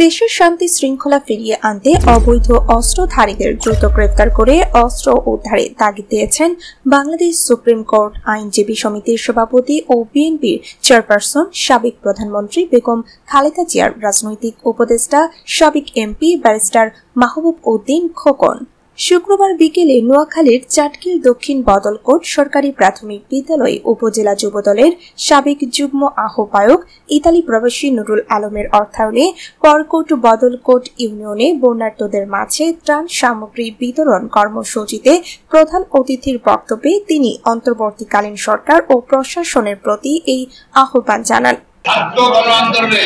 দেশের শান্তি শৃঙ্খলা ফিরিয়ে আনতে অবৈধ অস্ত্রধারীদের দ্রুত গ্রেফতার করে অস্ত্র উদ্ধারে তাগিদ দিয়েছেন বাংলাদেশ সুপ্রিম কোর্ট আইনজীবী সমিতির সভাপতি ও বিএনপির চেয়ারপারসন সাবেক প্রধানমন্ত্রী বেগম খালেদা জিয়ার রাজনৈতিক উপদেষ্টা সাবেক এমপি ব্যারিস্টার মাহবুব উদ্দিন খোকন। শুক্রবার বিকেলে নোয়াখালীর চাটখিল দক্ষিণ বদলকোট সরকারি প্রাথমিক বিদ্যালয়ে উপজেলা যুবদলের সাবেক যুগ্ম আহ্বায়ক ইতালি প্রবাসী নুরুল আলমের অর্থায়নে পরকোট বদলকোট ইউনিয়নে বন্যার্তদের মাঝে ত্রাণ সামগ্রী বিতরণ কর্মসূচিতে প্রধান অতিথির বক্তব্যে তিনি অন্তর্বর্তীকালীন সরকার ও প্রশাসনের প্রতি এই আহ্বান জানান। ছাত্র গণ আন্দোলনে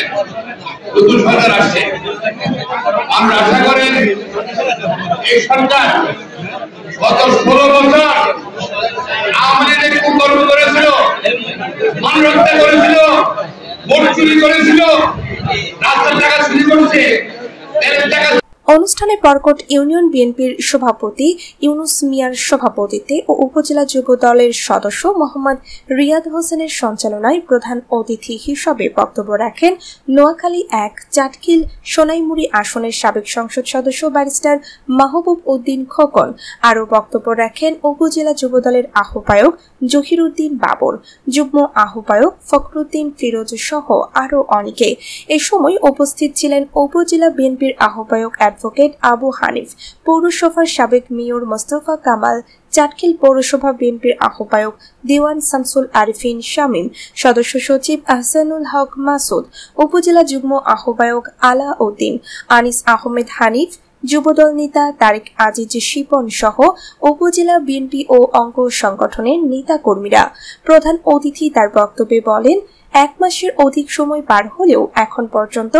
নতুন সরকার আসছে, আমরা আশা করি এই সরকার গত 16 বছর আওয়ামী লীগ কুকর্ম করেছিল, মান রক্ষা করেছিল, ভোট চুরি করেছিল, রাস্তার টাকা চুরি করেছে, তেলের টাকা। অনুষ্ঠানে পরকোট ইউনিয়ন বিএনপির সভাপতি ইউনুস মিয়ার সভাপতিত্বে ও উপজেলা যুব দলের সদস্য মোহাম্মদ রিয়াদ হোসেনের সঞ্চালনায় প্রধান অতিথি হিসেবে বক্তব্য রাখেন নোয়াখালী 1 চাটখিল সোনাইমুড়ি আসনের সাবেক সংসদ সদস্য ব্যারিস্টার মাহবুব উদ্দিন খোকন। আরও বক্তব্য রাখেন উপজেলা যুব দলের আহ্বায়ক জহিরুদ্দিন বাবর, যুগ্ম আহ্বায়ক ফখরুদ্দিন ফিরোজ সহ আরও অনেকে। এ সময় উপস্থিত ছিলেন উপজেলা বিএনপির আহ্বায়ক অ্যাডভোকেট আবু হানিফ, পৌরসভার সাবেক মেয়র মোস্তফা কামাল, চাটখিল পৌরসভা বিএনপির আহ্বায়ক দেওয়ান শামসুল আরিফিন শামীম, সদস্য সচিব আহসানুল হক মাসুদ, উপজেলা যুগ্ম আহ্বায়ক আলা উদ্দিন, আনিস আহমেদ হানিফ, যুবদল নেতা তারেক আজিজ শিপন সহ উপজেলা বিএনপি ও অঙ্গ সংগঠনের নেতা কর্মীরা। প্রধান অতিথি তার বক্তব্যে বলেন, 1 মাসের অধিক সময় পার হলেও এখন পর্যন্ত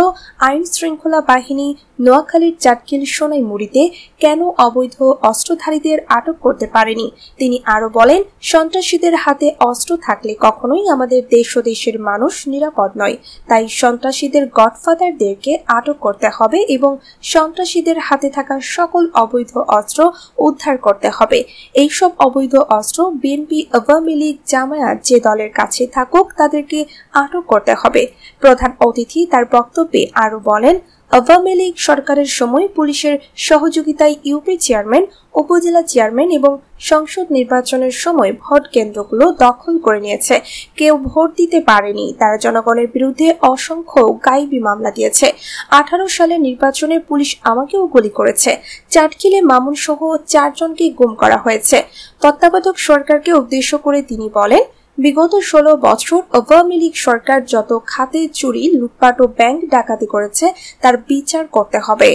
আইন শৃঙ্খলা বাহিনী নোয়াখালীর চাটখিল সোনাইমুড়িতে কেন অবৈধ অস্ত্রধারীদের আটক করতে পারেনি। তিনি আরো বলেন, সন্ত্রাসীদের হাতে অস্ত্র থাকলে কখনোই আমাদের দেশ ও দেশের মানুষ নিরাপদ নয়। তাই সন্ত্রাসীদের গডফাদারদেরকে আটক করতে হবে এবং সন্ত্রাসীদের হাতে থাকা সকল অবৈধ অস্ত্র উদ্ধার করতে হবে। এইসব অবৈধ অস্ত্র বিএনপি, আওয়ামী লীগ, জামায়াত যে দলের কাছে থাকুক তাদেরকে আটক করতে হবে। প্রধান অতিথি তার বক্তব্যে আরো বলেন, আওয়ামী লীগ সরকারের সময় পুলিশের সহযোগিতায় ইউপি চেয়ারম্যান, উপজেলা চেয়ারম্যান এবং সংসদ নির্বাচনের সময় ভোট কেন্দ্রগুলো দখল করে নিয়েছে। কেউ ভোট দিতে পারেনি। তারা জনগণের বিরুদ্ধে অসংখ্য গায়েবী মামলা দিয়েছে। 18 সালের নির্বাচনে পুলিশ আমাকেও গুলি করেছে। চাটখিলে মামুন সহ 4 জনকে গুম করা হয়েছে। তত্ত্বাবধায়ক সরকারকে উদ্দেশ্য করে তিনি বলেন, বিগত 16 বছর আওয়ামী লীগ সরকার যত খাতে চুরি, লুটপাট ও ব্যাংক ডাকাতি করেছে তার বিচার করতে হবে।